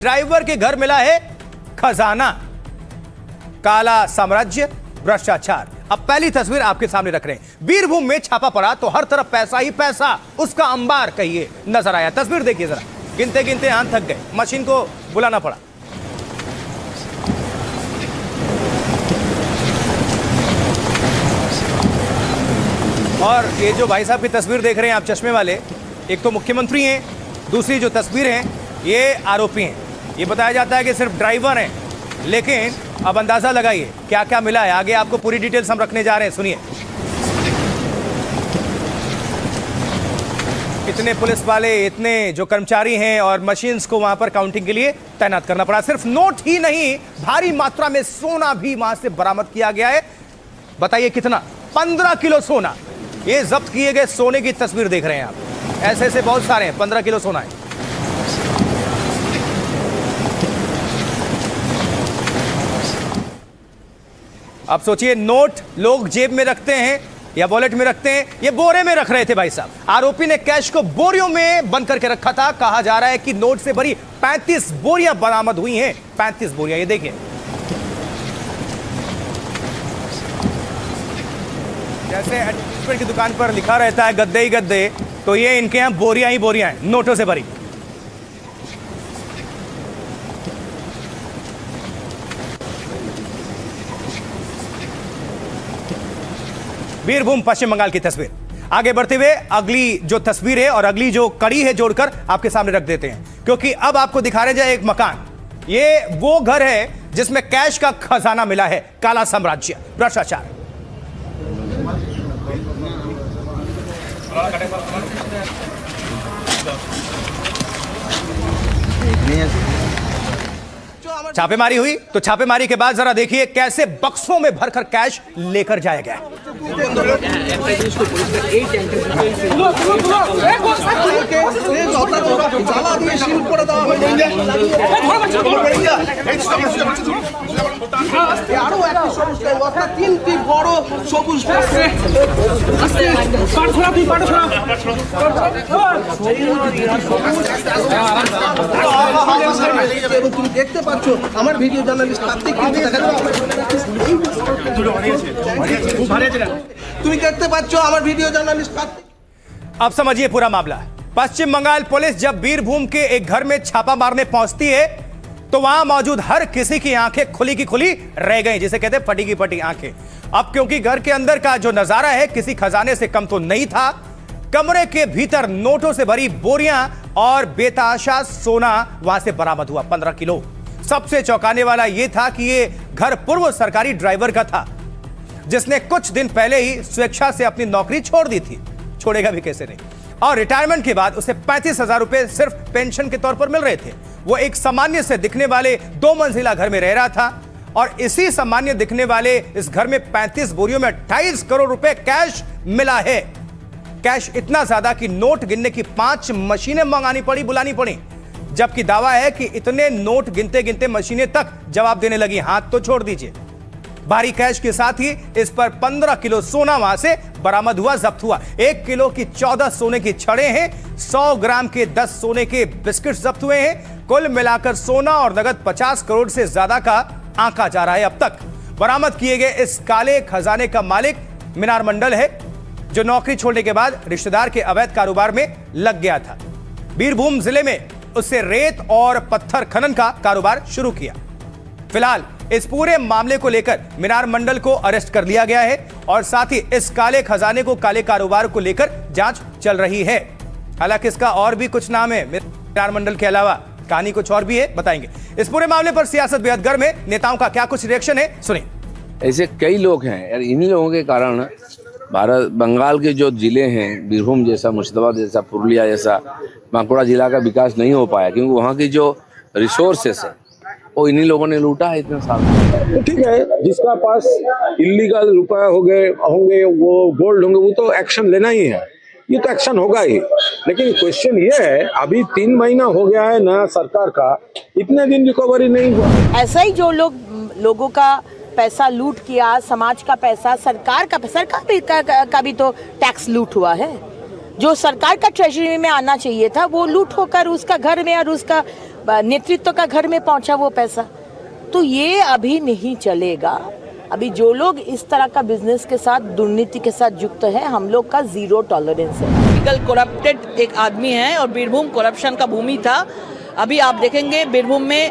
Driver के घर मिला है खजाना, काला साम्राज्य, भ्रष्टाचार। अब पहली तस्वीर आपके सामने रख रहे हैं। बीरभूम में छापा पड़ा तो हर तरफ पैसा ही पैसा, उसका अंबार कहिए नजर आया। तस्वीर देखिए जरा, गिनते गिनते हाथ थक गए, मशीन को बुलाना पड़ा। और ये जो भाई साहब की तस्वीर देख रहे हैं आप, चश्मे वाले, एक तो मुख्यमंत्री हैं, दूसरी जो तस्वीर है ये आरोपी हैं। ये बताया जाता है कि सिर्फ ड्राइवर हैं, लेकिन अब अंदाजा लगाइए क्या क्या मिला है। आगे आपको पूरी डिटेल्स हम रखने जा रहे हैं, सुनिए। इतने पुलिस वाले, इतने जो कर्मचारी हैं और मशीन्स को वहां पर काउंटिंग के लिए तैनात करना पड़ा। सिर्फ नोट ही नहीं, भारी मात्रा में सोना भी वहां से बरामद किया गया है। बताइए कितना? 15 किलो सोना। ये जब्त किए गए सोने की तस्वीर देख रहे हैं आप। ऐसे ऐसे बहुत सारे हैं, 15 किलो सोना है। अब सोचिए, नोट लोग जेब में रखते हैं या वॉलेट में रखते हैं, ये बोरे में रख रहे थे भाई साहब। आरोपी ने कैश को बोरियों में बंद करके रखा था। कहा जा रहा है कि नोट से भरी 35 बोरियां बरामद हुई हैं। 35 बोरियां, ये देखिए। जैसे एडवर्टाइजमेंट की दुकान पर लिखा रहता है गद्दे ही गद्दे, तो ये इनके यहां बोरियां ही बोरियां हैं, नोटों से भरी। बीरभूम पश्चिम बंगाल की तस्वीर। आगे बढ़ते हुए अगली जो तस्वीर है और अगली जो कड़ी है जोड़कर आपके सामने रख देते हैं, क्योंकि अब आपको दिखा रहे जाए एक मकान। ये वो घर है जिसमें कैश का खजाना मिला है, काला साम्राज्य, भ्रष्टाचार। छापेमारी हुई तो छापेमारी के बाद जरा देखिए कैसे बक्सों में भरकर कैश लेकर जाया गया। তুমি দেখতে পাচ্ছ আমার ভিডিও জার্নালিস্ট কার্তিক, তুমি দেখতে পাচ্ছ আমার ভিডিও জার্নালিস্ট কার্তিক। अब समझिए पूरा मामला। पश्चिम बंगाल पुलिस जब बीरभूम के एक घर में छापा मारने पहुंचती है तो वहां मौजूद हर किसी की आंखें खुली की खुली रह गई, जिसे कहते हैं फटी की फटी आंखें। अब क्योंकि घर के अंदर का जो नजारा है किसी खजाने से कम तो नहीं था। कमरे के भीतर नोटों से भरी बोरियां और बेताशा सोना वहां से बरामद हुआ, 15 किलो। सबसे चौंकाने वाला यह था कि यह घर पूर्व सरकारी ड्राइवर का था, जिसने कुछ दिन पहले ही स्वेच्छा से अपनी नौकरी छोड़ दी थी। छोड़ेगा भी कैसे नहीं। और रिटायरमेंट के बाद उसे 35,000 रुपए सिर्फ पेंशन के तौर पर मिल रहे थे। वो एक सामान्य से दिखने वाले 2 मंजिला घर में रह रहा था और इसी सामान्य दिखने वाले इस घर में 35 बोरियों में 28 करोड़ रुपए कैश मिला है। कैश इतना ज्यादा कि नोट गिनने की 5 मशीनें मंगानी पड़ी, बुलानी पड़ी। जबकि दावा है कि इतने नोट गिनते गिनते मशीनें तक जवाब देने लगी, हाथ तो छोड़ दीजिए। भारी कैश के साथ ही इस पर 15 किलो सोना वहां से बरामद हुआ, जब्त हुआ। 1 किलो की 14 सोने की छड़ें हैं, 100 ग्राम के 10 सोने के बिस्किट जब्त हुए हैं। कुल मिलाकर सोना और नगद 50 करोड़ से ज्यादा का आंका जा रहा है अब तक। बरामद किए गए इस काले खजाने का मालिक मीनार मंडल है, जो नौकरी छोड़ने के बाद रिश्तेदार के अवैध कारोबार में लग गया था। बीरभूम जिले में उससे रेत और पत्थर खनन का कारोबार शुरू किया। फिलहाल इस पूरे मामले को लेकर मीनार मंडल को अरेस्ट कर लिया गया है और साथ ही इस काले खजाने को, काले कारोबार को लेकर जांच चल रही है। हालांकि इसका और भी कुछ नाम है, मीनार मंडल के अलावा कहानी कुछ और भी है, बताएंगे। इस पूरे मामले पर सियासत बेहद गर्म है, नेताओं का क्या कुछ रिएक्शन है, सुनिए। ऐसे कई लोग हैं यार, इन्हीं लोगों के कारण भारत बंगाल के जो जिले हैं, बीरभूम जैसा, मुर्शिदाबाद जैसा, पुरुलिया जैसा, बांकुड़ा जिला का विकास नहीं हो पाया, क्योंकि वहाँ की जो रिसोर्सेस है वो इन्हीं लोगों ने लूटा है इतने साल। तो ठीक है, जिसका पास इलीगल रुपया होंगे वो गोल्ड होंगे, वो तो एक्शन लेना ही है, ये तो एक्शन होगा ही। लेकिन क्वेश्चन ये है, अभी 3 महीना हो गया है नया सरकार का, इतने दिन रिकवरी नहीं हुआ। ऐसा ही जो लोगों का पैसा लूट किया, समाज का पैसा, सरकार का भी तो टैक्स लूट हुआ है। जो सरकार का ट्रेजरी में आना चाहिए था वो लूट होकर उसका घर में और उसका नेतृत्व का घर में पहुंचा वो पैसा। तो ये अभी नहीं चलेगा। अभी जो लोग इस तरह का बिजनेस के साथ, दुर्नीति के साथ युक्त है, हम लोग का 0 टॉलरेंस है। लीगल करप्टेड एक आदमी है और बीरभूम करप्शन का भूमि था। अभी आप देखेंगे बीरभूम में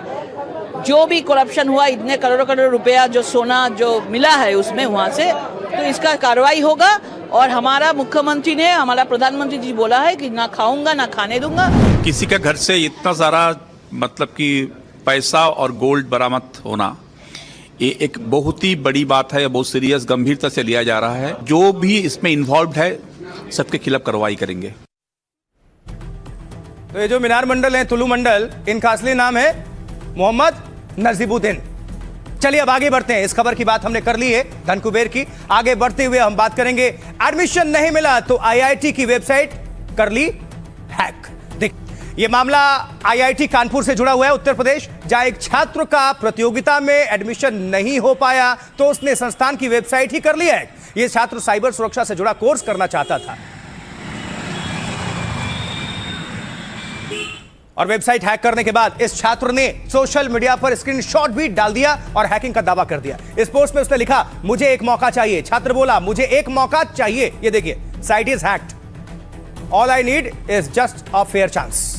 जो भी करप्शन हुआ, इतने करोड़ रुपया जो सोना जो मिला है उसमें वहाँ से, तो इसका कार्रवाई होगा। और हमारा मुख्यमंत्री ने, हमारा प्रधानमंत्री जी बोला है कि ना खाऊंगा ना खाने दूंगा। किसी के घर से इतना सारा मतलब कि पैसा और गोल्ड बरामद होना, ये एक बहुत ही बड़ी बात है, बहुत सीरियस गंभीरता से लिया जा रहा है। जो भी इसमें इन्वॉल्व है सबके खिलाफ कार्रवाई करेंगे। तो ये जो मीनार मंडल है, तुलू मंडल, इनका असली नाम है मोहम्मद नजीबुद्दीन। चलिए अब आगे बढ़ते हैं। इस खबर की बात हमने कर ली है, धन कुबेर की। आगे बढ़ते हुए हम बात करेंगे, एडमिशन नहीं मिला तो आईआईटी की वेबसाइट कर ली हैक। देख, ये मामला आईआईटी कानपुर से जुड़ा हुआ है, उत्तर प्रदेश, जहां एक छात्र का प्रतियोगिता में एडमिशन नहीं हो पाया तो उसने संस्थान की वेबसाइट ही कर ली हैक। ये छात्र साइबर सुरक्षा से जुड़ा कोर्स करना चाहता था और वेबसाइट हैक करने के बाद इस छात्र ने सोशल मीडिया पर स्क्रीनशॉट भी डाल दिया और हैकिंग का दावा कर दिया। इस पोस्ट में उसने लिखा, मुझे एक मौका चाहिए। छात्र बोला, मुझे एक मौका चाहिए। ये देखिए, site is hacked, all I need is just a fair chance.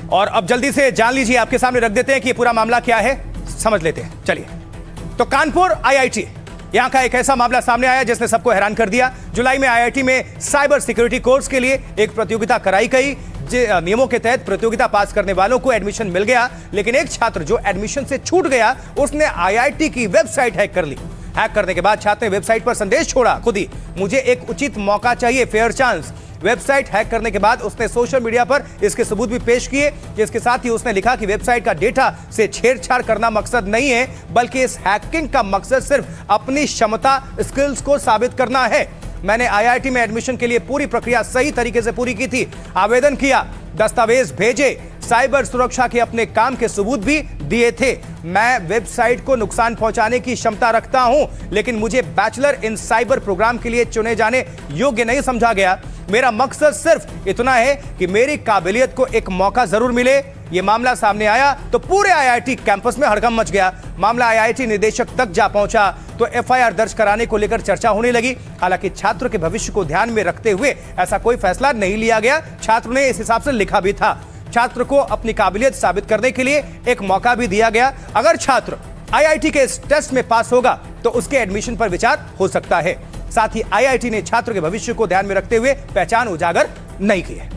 और अब जल्दी से जान लीजिए, आपके सामने रख देते हैं कि ये पूरा मामला क्या है, समझ लेते हैं। चलिए, तो कानपुर आईआईटी, यहां का एक ऐसा मामला सामने आया जिसने सबको हैरान कर दिया। जुलाई में आईआईटी में साइबर सिक्योरिटी कोर्स के लिए एक प्रतियोगिता कराई गई। नियमों के तहत प्रतियोगिता पास करने वालों को एडमिशन मिल गया, लेकिन एक छात्र जो एडमिशन से छूट गया, उसने आईआईटी की वेबसाइट हैक कर ली। हैक करने के बाद छात्र ने वेबसाइट पर संदेश छोड़ा खुद ही, मुझे एक उचित मौका चाहिए, फेयर चांस। वेबसाइट हैक करने के बाद उसने सोशल मीडिया पर इसके सबूत भी पेश किए। इसके साथ ही उसने लिखा कि वेबसाइट का डेटा से छेड़छाड़ करना मकसद नहीं है, बल्कि इस हैकिंग का मकसद सिर्फ अपनी क्षमता, स्किल्स को साबित करना है। मैंने आईआईटी में एडमिशन के लिए पूरी प्रक्रिया सही तरीके से पूरी की थी, आवेदन किया, दस्तावेज भेजे, साइबर सुरक्षा के अपने काम के सबूत भी दिए थे। मैं वेबसाइट को नुकसान पहुंचाने की क्षमता रखता हूं, लेकिन मुझे बैचलर इन साइबर प्रोग्राम के लिए चुने जाने योग्य नहीं समझा गया। मेरा मकसद सिर्फ इतना है कि मेरी काबिलियत को एक मौका जरूर मिले। यह मामला सामने आया तो पूरे आईआईटी कैंपस में हड़कंप मच गया। मामला आईआईटी निदेशक तक जा पहुंचा तो एफआईआर दर्ज कराने को लेकर चर्चा होने लगी। हालांकि छात्र के भविष्य को ध्यान में रखते हुए ऐसा कोई फैसला नहीं लिया गया। छात्र ने इस हिसाब से लिखा भी था। छात्र को अपनी काबिलियत साबित करने के लिए एक मौका भी दिया गया। अगर छात्र आईआईटी के इस टेस्ट में पास होगा तो उसके एडमिशन पर विचार हो सकता है। साथ ही आईआईटी ने छात्र के भविष्य को ध्यान में रखते हुए पहचान उजागर नहीं की है।